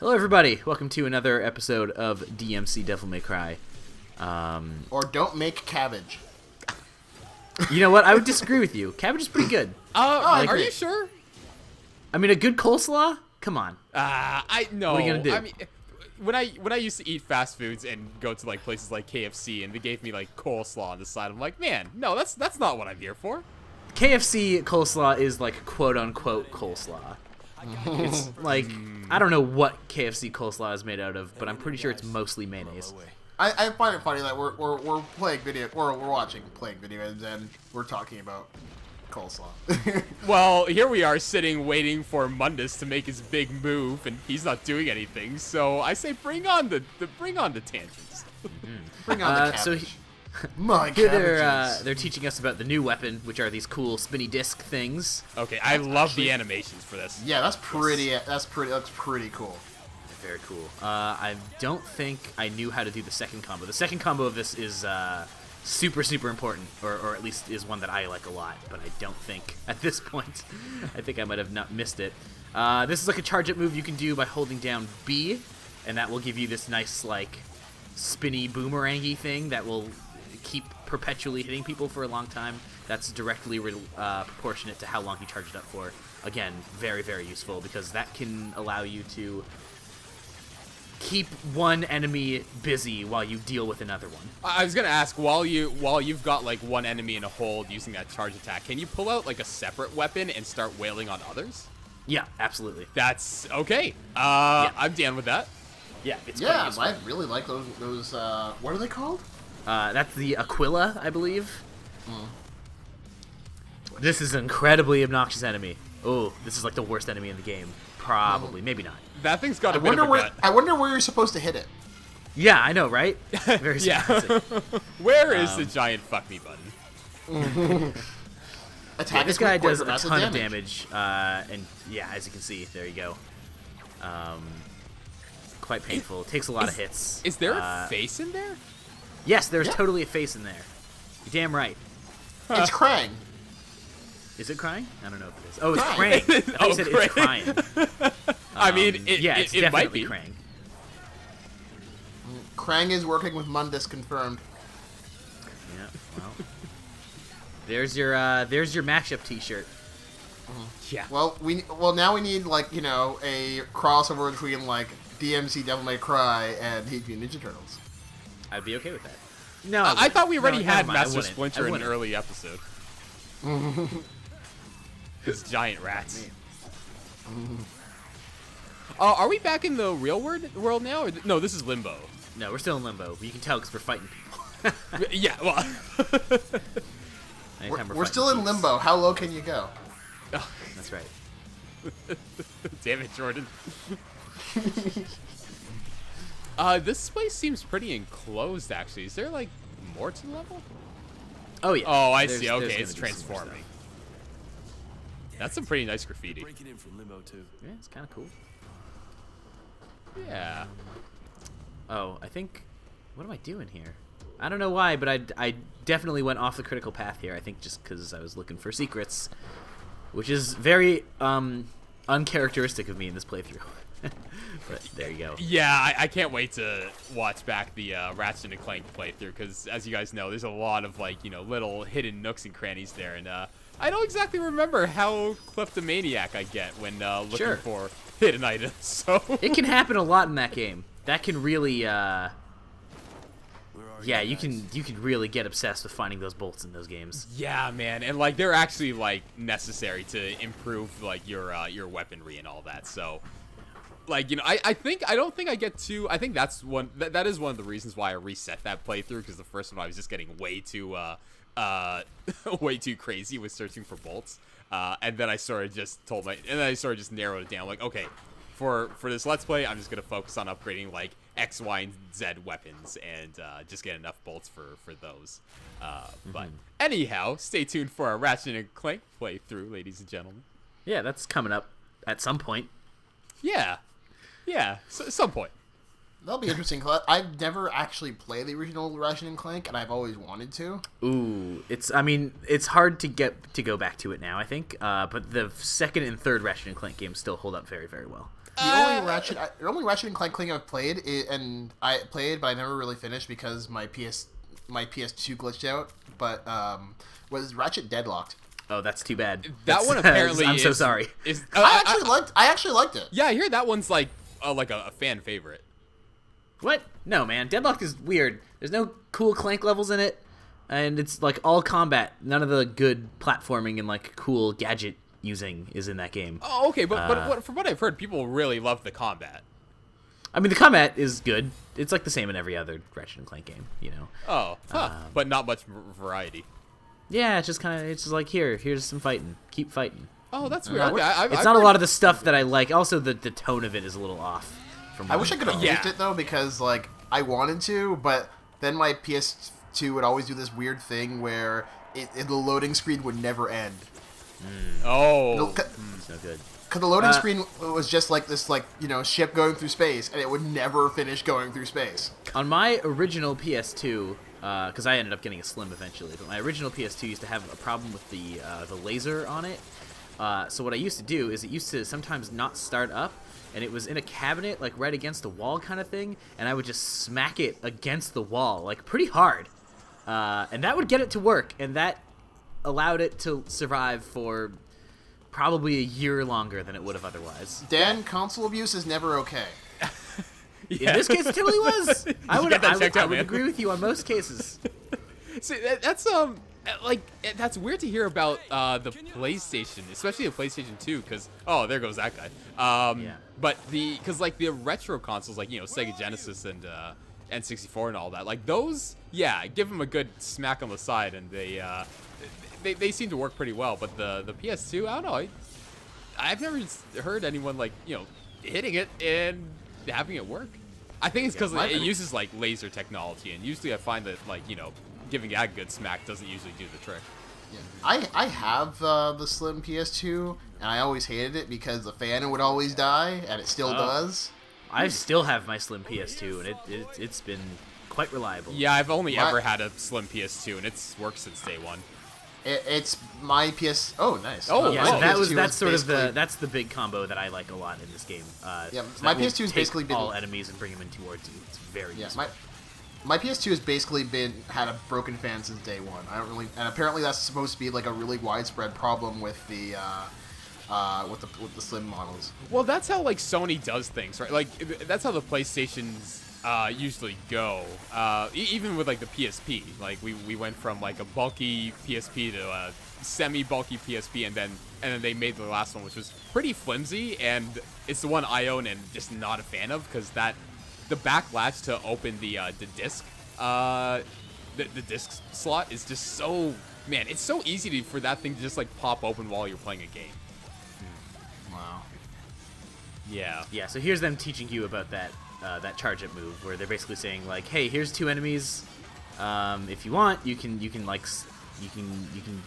Hello, everybody. Welcome to another episode of DmC Devil May Cry. Or don't make cabbage. You know what? I would disagree with you. Cabbage is pretty good. Are you sure? I mean, a good coleslaw? Come on. I know. What are you gonna do? I mean, when I used to eat fast foods and go to like places like KFC and they gave me like coleslaw on the side, I'm like, man, no, that's not what I'm here for. KFC coleslaw is like quote-unquote coleslaw. It's like, I don't know what KFC coleslaw is made out of, but I'm pretty sure it's mostly mayonnaise. I find it funny that we're playing video, we're watching playing video games, and we're talking about coleslaw. Well, here we are sitting waiting for Mundus to make his big move, and he's not doing anything. So I say, bring on the tangents. Bring on the cabbage. My Here cabbages. they're teaching us about the new weapon, which are these cool spinny disc things. Okay, I love the animations for this. Yeah, that's pretty. That's pretty cool. Very cool. I don't think I knew how to do the second combo. The second combo of this is super important, or at least is one that I like a lot, but I don't think, at this point, I think I might have not missed it. This is like a charge-up move you can do by holding down B, and that will give you this nice, like, spinny boomerangy thing that will keep perpetually hitting people for a long time. That's directly proportionate to how long you charge it up for. Again, very, very useful, because that can allow you to keep one enemy busy while you deal with another one. I was gonna ask, while you've got like one enemy in a hold using that charge attack, can you pull out like a separate weapon and start wailing on others? Yeah, absolutely. That's okay. Yeah. I'm down with that. Yeah, it's quite Yeah, useful. I really like those. What are they called? That's the Aquila, I believe. This is an incredibly obnoxious enemy. Oh, this is like the worst enemy in the game. Probably, maybe not. That thing's got I a bit of a gut. wonder where you're supposed to hit it. Yeah, I know, right? Very Yeah. surprising. Where is the giant fuck me button? Attack Yeah, this is guy quick, does a massive ton of damage, and yeah, as you can see, there you go. Quite painful. It takes a lot of hits. Is there a face in there? Yes, there's Yeah. totally a face in there. You're damn right. It's Krang. Is it crying? I don't know if it is. Oh, it's Krang. Krang. I thought you said it's crying. I mean, Yeah, it's it definitely might be. Krang. Krang is working with Mundus, confirmed. Yeah, well. There's your mashup T-shirt. Yeah. Well, now we need like a crossover between like DmC Devil May Cry and Teenage Mutant Ninja Turtles. I'd be okay with that. No, I thought we already No, had never mind, I Master wouldn't. Splinter I in an wouldn't. early episode. These giant rats. Are we back in the real world now? Or no, this is Limbo. No, we're still in limbo. But you can tell because we're fighting people. Yeah, well. Anytime We're fighting still in peeps. limbo. How low can you go? That's right. Damn it, Jordan. This place seems pretty enclosed, actually. Is there, like, more to the level? Oh yeah. Oh, I There's- see. there's Okay, gonna it's be some more transforming. stuff. That's some pretty nice graffiti. Breaking in from Limbo too. Yeah, it's kind of cool. Yeah. Oh, I think. What am I doing here? I don't know why, but I definitely went off the critical path here. I think just because I was looking for secrets, which is very uncharacteristic of me in this playthrough. But there you go. Yeah, I can't wait to watch back the Ratchet and Clank playthrough, because as you guys know, there's a lot of like little hidden nooks and crannies there, and I don't exactly remember how kleptomaniac I get when looking Sure. for hidden items. So It can happen a lot in that game. That can really, Where are yeah, you you guys? can really get obsessed with finding those bolts in those games. yeah, man, and like they're actually like necessary to improve like your weaponry and all that. So. Like, I don't think I get to. I think that's one. That is one of the reasons why I reset that playthrough, because the first one I was just getting way too, way too crazy with searching for bolts. And then I sort of just narrowed it down. Like, okay, for this Let's Play, I'm just gonna focus on upgrading like X, Y, and Z weapons, and just get enough bolts for those. But anyhow, stay tuned for our Ratchet and Clank playthrough, ladies and gentlemen. Yeah, that's coming up at some point. Yeah, so, some point. That'll be interesting. 'Cause I've never actually played the original Ratchet and Clank, and I've always wanted to. Ooh, it's hard to go back to it now, I think. But the second and third Ratchet and Clank games still hold up very, very well. The only Ratchet and Clank I've played, but I never really finished because my PS2 glitched out. But was Ratchet Deadlocked? Oh, that's too bad. That one apparently. I'm so sorry. I actually liked it. Yeah, I hear that one's like a fan favorite. What? No, man. Deadlocked is weird. There's no cool Clank levels in it, and it's like all combat. None of the good platforming and like cool gadget using is in that game. Oh, okay, but from what I've heard, people really love the combat. I mean, the combat is good. It's like the same in every other Ratchet and Clank game, you know. Oh, but not much variety. Yeah, it's just like here's some fighting. Keep fighting. Oh, that's weird. Okay, it's not a lot of the stuff that I like. Also, the tone of it is a little off. I wish I could have used it though, because like I wanted to, but then my PS2 would always do this weird thing where the loading screen would never end. Oh, it's no good. Because the loading screen was just like this, like, you know, ship going through space, and it would never finish going through space. On my original PS2, because I ended up getting a Slim eventually, but my original PS2 used to have a problem with the laser on it. So what I used to do is it used to sometimes not start up, and it was in a cabinet, like right against a wall kind of thing, and I would just smack it against the wall, like pretty hard. And that would get it to work, and that allowed it to survive for probably a year longer than it would have otherwise. Dan, console abuse is never okay. Yeah. In this case, it totally was. I would agree with you on most cases. See, that's weird to hear about the PlayStation, especially the PlayStation 2, because there goes that guy. Yeah. But because like the retro consoles, like Sega Genesis and N64 and all that, like those, give them a good smack on the side, and they seem to work pretty well. But the PS2, I don't know. I've never heard anyone like hitting it and having it work. I think it's because it uses like laser technology, and usually I find that like giving that a good smack doesn't usually do the trick. Yeah. I have the Slim PS2, and I always hated it because the fan would always die, and it still does. I still have my Slim PS2, and it's been quite reliable. Yeah, I've only ever had a Slim PS2, and it's worked since day one. It's my PS. Oh, nice. Oh, yeah. So that's sort of that's the big combo that I like a lot in this game. My PS2 has basically been all enemies and bring them in towards you. It's very useful. My PS2 has basically had a broken fan since day one. And apparently that's supposed to be like a really widespread problem with the Slim models. Well, that's how like Sony does things, right? Like that's how the PlayStations usually go. Even with like the PSP, like we went from like a bulky PSP to a semi-bulky PSP, and then they made the last one, which was pretty flimsy, and it's the one I own and just not a fan of because the back latch to open the disc, the disc slot is just so, man, it's so easy for that thing to just like pop open while you're playing a game. Wow. Yeah. Yeah. So here's them teaching you about that charge up move, where they're basically saying like, hey, here's two enemies. If you want, you can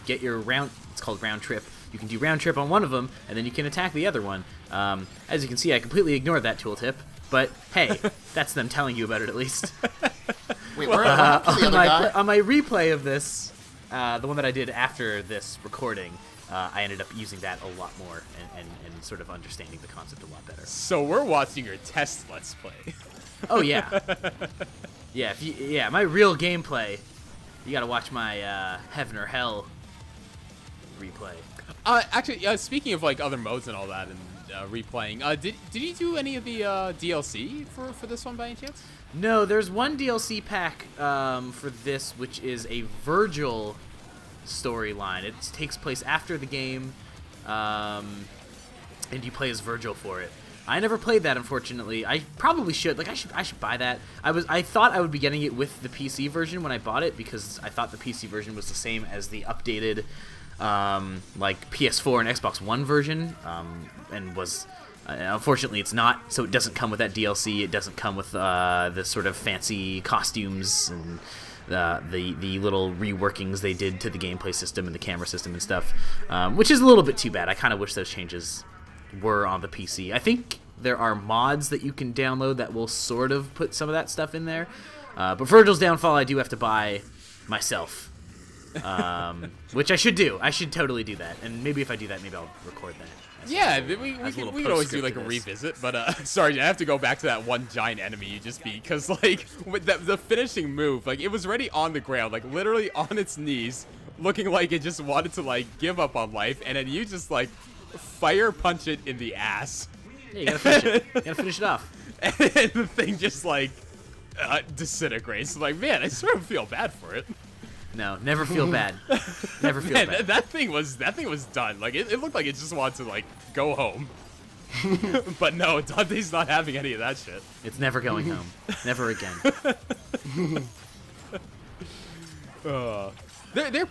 get your round. It's called round trip. You can do round trip on one of them, and then you can attack the other one. As you can see, I completely ignored that tooltip. But hey, that's them telling you about it at least. Wait, where happened to the other guy? On my replay of this, the one that I did after this recording, I ended up using that a lot more and sort of understanding the concept a lot better. So we're watching your test Let's Play. Oh yeah, yeah. My real gameplay. You gotta watch my Heaven or Hell replay. Actually, speaking of like other modes and all that and replaying, did you do any of the DLC for this one by any chance? No, there's one DLC pack for this, which is a Vergil storyline. It takes place after the game, and you play as Vergil for it. I never played that, unfortunately. I probably should. Like, I should buy that. I thought I would be getting it with the PC version when I bought it, because I thought the PC version was the same as the updated like PS4 and Xbox One version, and was unfortunately it's not. So it doesn't come with that DLC. It doesn't come with the sort of fancy costumes and the little reworkings they did to the gameplay system and the camera system and stuff, which is a little bit too bad. I kind of wish those changes were on the PC. I think there are mods that you can download that will sort of put some of that stuff in there, but Virgil's Downfall I do have to buy myself. Which I should do. I should totally do that. And maybe if I do that, maybe I'll record that. Yeah, As a we little could always do postscript like to a this. revisit, but sorry, I have to go back to that one giant enemy you just beat, because like with the finishing move, like it was already on the ground, like literally on its knees, looking like it just wanted to like give up on life, and then you just like fire punch it in the ass. Yeah, you gotta finish it. You gotta finish it off. And the thing just like disintegrates. Like, man, I sort of feel bad for it. No, never feel bad. Never feel Man, bad. that thing was done. Like it looked like it just wanted to like go home. But no, Dante's not having any of that shit. It's never going home. Never again.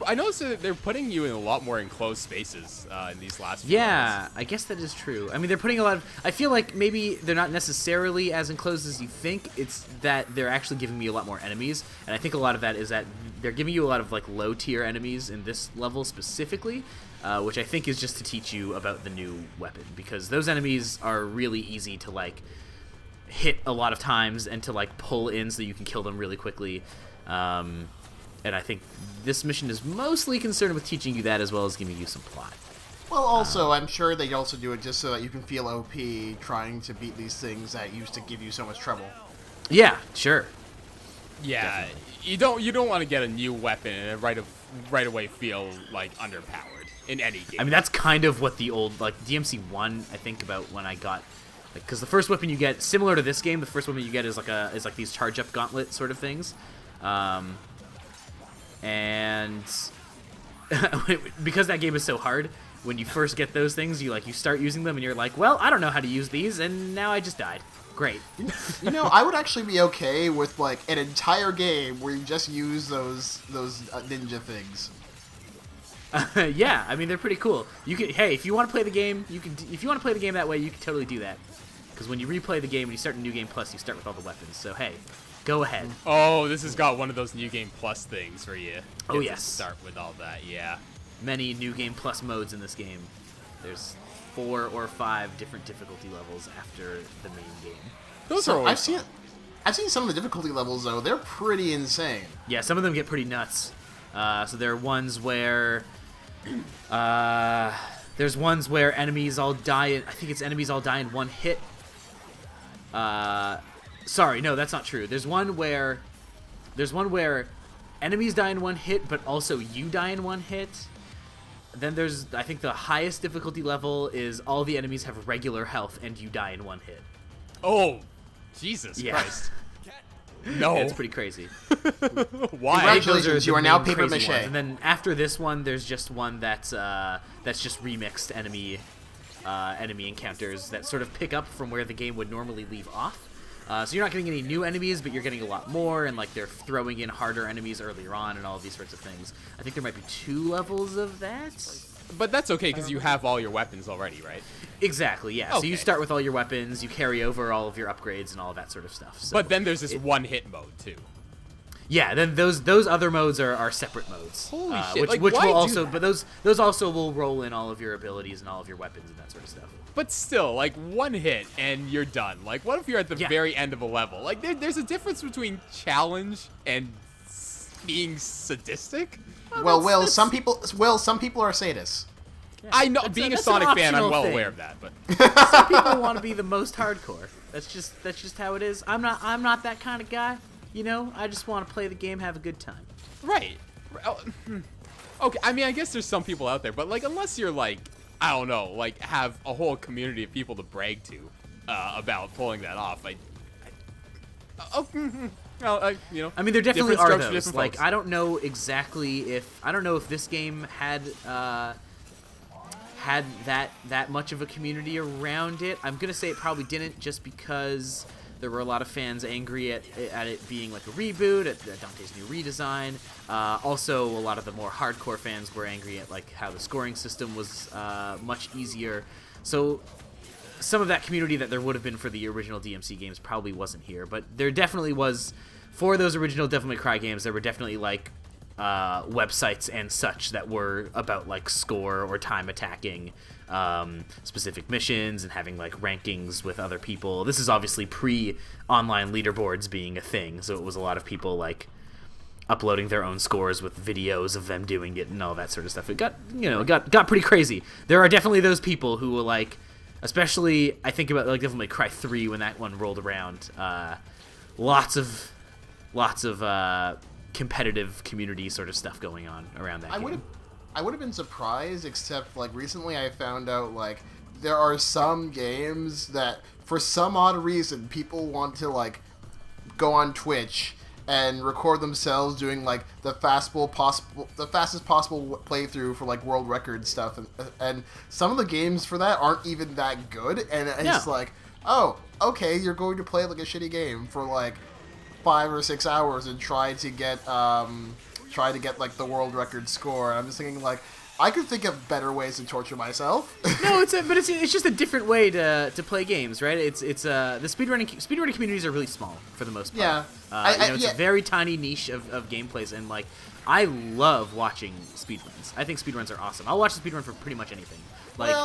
I noticed that they're putting you in a lot more enclosed spaces in these last few Yeah, levels. I guess that is true. I mean, they're putting a lot of... I feel like maybe they're not necessarily as enclosed as you think. It's that they're actually giving me a lot more enemies. And I think a lot of that is that they're giving you a lot of like low-tier enemies in this level specifically, which I think is just to teach you about the new weapon. Because those enemies are really easy to like hit a lot of times and to like pull in so you can kill them really quickly. And I think this mission is mostly concerned with teaching you that as well as giving you some plot. Well, also, I'm sure they also do it just so that you can feel OP trying to beat these things that used to give you so much trouble. Yeah, sure. Yeah, Definitely. you don't want to get a new weapon and right away feel like underpowered in any game. I mean, that's kind of what the old, like, DmC 1, I think about when I got, because the first weapon you get, similar to this game, the first weapon you get is like these charge-up gauntlet sort of things. And because that game is so hard, when you first get those things, you start using them, and you're like, well, I don't know how to use these, and now I just died. Great. You know, I would actually be okay with like an entire game where you just use those ninja things. Yeah, I mean, they're pretty cool. You can, hey, if you want to play the game, you can. If you want to play the game that way, you can totally do that. Because when you replay the game, when you start a new game plus, you start with all the weapons. So hey, go ahead. Oh, this has got one of those New Game Plus things where you Oh, get to yes. start with all that, yeah. Many new game plus modes in this game. There's 4 or 5 different difficulty levels after the main game. Those So are always I've seen some of the difficulty levels though. They're pretty insane. Yeah, some of them get pretty nuts. So there are ones where there's ones where enemies all die. I think it's enemies all die in one hit. Sorry, no, that's not true. There's one where enemies die in one hit, but also you die in one hit. Then there's, I think the highest difficulty level is all the enemies have regular health and you die in one hit. Oh, Jesus Yeah. Christ. No. Yeah, it's pretty crazy. Why? I think those Congratulations, the you are now main paper crazy mache. ones. And then after this one, there's just one that's just remixed enemy encounters that sort of pick up from where the game would normally leave off. So you're not getting any new enemies, but you're getting a lot more, and like they're throwing in harder enemies earlier on and all of these sorts of things. I think there might be 2 levels of that. But that's okay because you have all your weapons already, right? Exactly, yeah. So you Okay. start with all your weapons, you carry over all of your upgrades and all of that sort of stuff. So But then there's this one-hit mode too. yeah, then those other modes are separate modes. Holy shit, Which, like, which why will do also, that? but those also will roll in all of your abilities and all of your weapons and that sort of stuff. But still, like, one hit and you're done. Like, what if you're at the Yeah. very end of a level? Like, there's a difference between challenge and being sadistic. Well, some people are sadists. I know, That's being a that's an Sonic fan, I'm optional well thing. aware of that. But Some people want to be the most hardcore. That's just how it is. I'm not that kind of guy. You know, I just want to play the game, have a good time. right. Okay, I mean, I guess there's some people out there, but like, unless you're like, I don't know, like have a whole community of people to brag to about pulling that off, you know. I mean, there definitely different are strokes for those. different Like, folks. I don't know exactly if this game had that much of a community around it. I'm gonna say it probably didn't, just because there were a lot of fans angry at it being like a reboot, at Dante's new redesign. Also, a lot of the more hardcore fans were angry at like how the scoring system was much easier. So some of that community that there would have been for the original DmC games probably wasn't here, but there definitely was, for those original Devil May Cry games, there were definitely like websites and such that were about like score or time attacking specific missions and having like rankings with other people. This is obviously pre-online leaderboards being a thing, so it was a lot of people like uploading their own scores with videos of them doing it and all that sort of stuff. It got pretty crazy. There are definitely those people who will like, especially I think about like Devil May Cry 3 when that one rolled around. Lots of competitive community sort of stuff going on around that game. I would have been surprised, except like recently I found out like there are some games that for some odd reason people want to like go on Twitch and record themselves doing like the fastest possible playthrough for like world record stuff, and some of the games for that aren't even that good, and it's like, oh, okay, you're going to play like a shitty game for like 5 or 6 hours and try to get like the world record score. And I'm just thinking like, I could think of better ways to torture myself. No, it's just a different way to play games, right? It's the speedrunning communities are really small for the most part. Yeah, it's a very tiny niche of gameplays, and like I love watching speedruns. I think speedruns are awesome. I'll watch a speedrun for pretty much anything. Like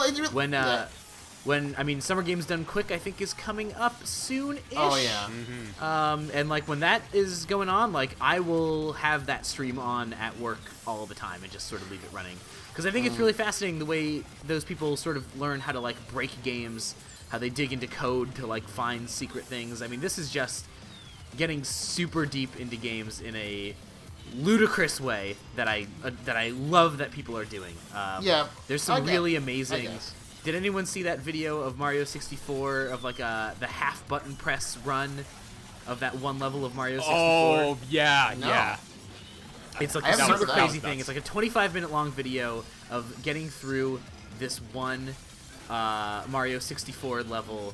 when Summer Games Done Quick, I think, is coming up soon-ish. Oh yeah. Mm-hmm. And like when that is going on, like I will have that stream on at work all the time and just sort of leave it running, because I think it's really fascinating the way those people sort of learn how to like break games, how they dig into code to like find secret things. I mean, this is just getting super deep into games in a ludicrous way that I love that people are doing. There's some really amazing. Did anyone see that video of Mario 64 of like the half button press run of that one level of Mario 64? Oh yeah, No. yeah. It's like a super crazy thing. It's like a 25-minute long video of getting through this one Mario 64 level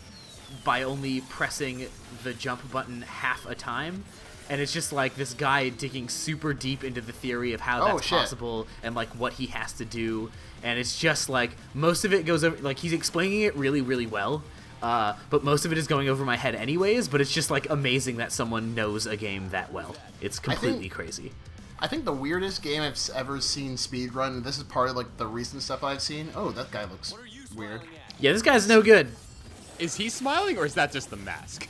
by only pressing the jump button half a time. And it's just like this guy digging super deep into the theory of how that's possible and like what he has to do. And it's just like most of it goes over, like he's explaining it really, really well. But most of it is going over my head anyways. But it's just like amazing that someone knows a game that well. It's completely crazy. I think the weirdest game I've ever seen speedrun, and this is part of like the recent stuff I've seen. Oh, that guy looks weird. Yeah, this guy's no good. Is he smiling, or is that just the mask?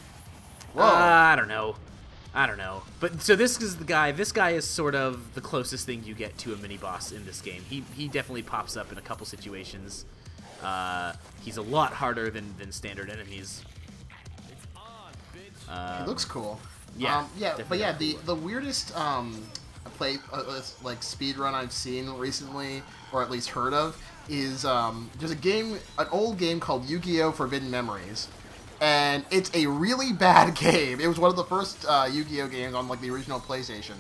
Whoa. I don't know. But so this is the guy. This guy is sort of the closest thing you get to a mini boss in this game. He definitely pops up in a couple situations. He's a lot harder than standard enemies. He looks cool. Yeah. But yeah, the weirdest like speedrun I've seen recently, or at least heard of, is there's an old game called Yu-Gi-Oh! Forbidden Memories. And it's a really bad game. It was one of the first Yu-Gi-Oh! Games on like the original PlayStation.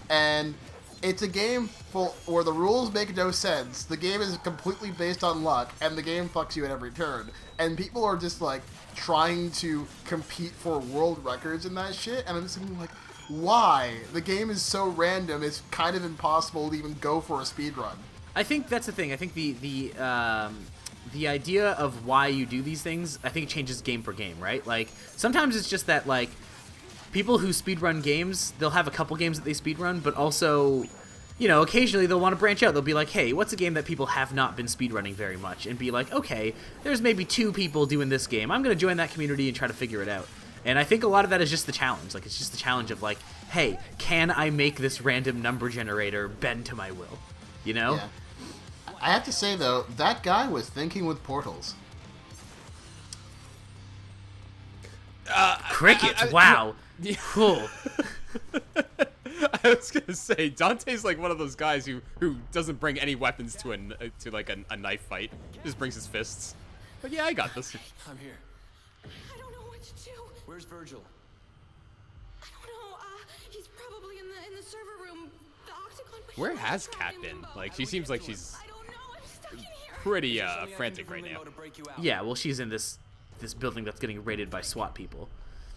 And it's a game where the rules make no sense. The game is completely based on luck, and the game fucks you at every turn. And people are just like trying to compete for world records and that shit. And I'm just thinking like, why? The game is so random, it's kind of impossible to even go for a speedrun. I think that's the thing. I think the idea of why you do these things, I think it changes game per game, right? Like, sometimes it's just that, like, people who speedrun games, they'll have a couple games that they speedrun, but also, you know, occasionally they'll want to branch out. They'll be like, hey, what's a game that people have not been speedrunning very much? And be like, okay, there's maybe 2 people doing this game. I'm going to join that community and try to figure it out. And I think a lot of that is just the challenge. Like, it's just the challenge of, like, hey, can I make this random number generator bend to my will? You know? Yeah. I have to say, though, that guy was thinking with portals. Crickets, wow. Cool. I was gonna say, Dante's like one of those guys who doesn't bring any weapons to a knife fight. Just brings his fists. But yeah, I got this. I'm here. I don't know what to do. Where's Vergil? I don't know. He's probably in the server room. The octagon. But Where he's has trapped Kat in been? limbo. Like, she seems like she's I don't know. I'm stuck in here. pretty frantic right now. Yeah, well, she's in this building that's getting raided by SWAT people.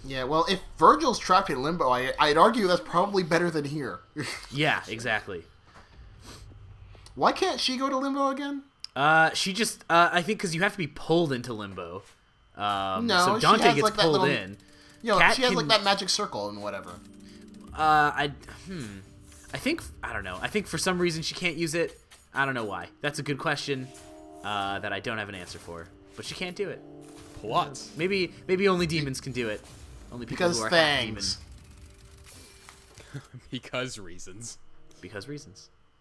Yeah, well, if Virgil's trapped in limbo, I'd argue that's probably better than here. Yeah, exactly. Why can't she go to limbo again? She just, I think because you have to be pulled into limbo. No, so she Dante has, gets like, that pulled little- in. You know, Kat she has can- like that magic circle and whatever. I don't know. I think for some reason she can't use it. I don't know why. That's a good question that I don't have an answer for. But she can't do it. Plots. Maybe only demons can do it. Only people Because who are half demon. things. Because reasons. Because reasons.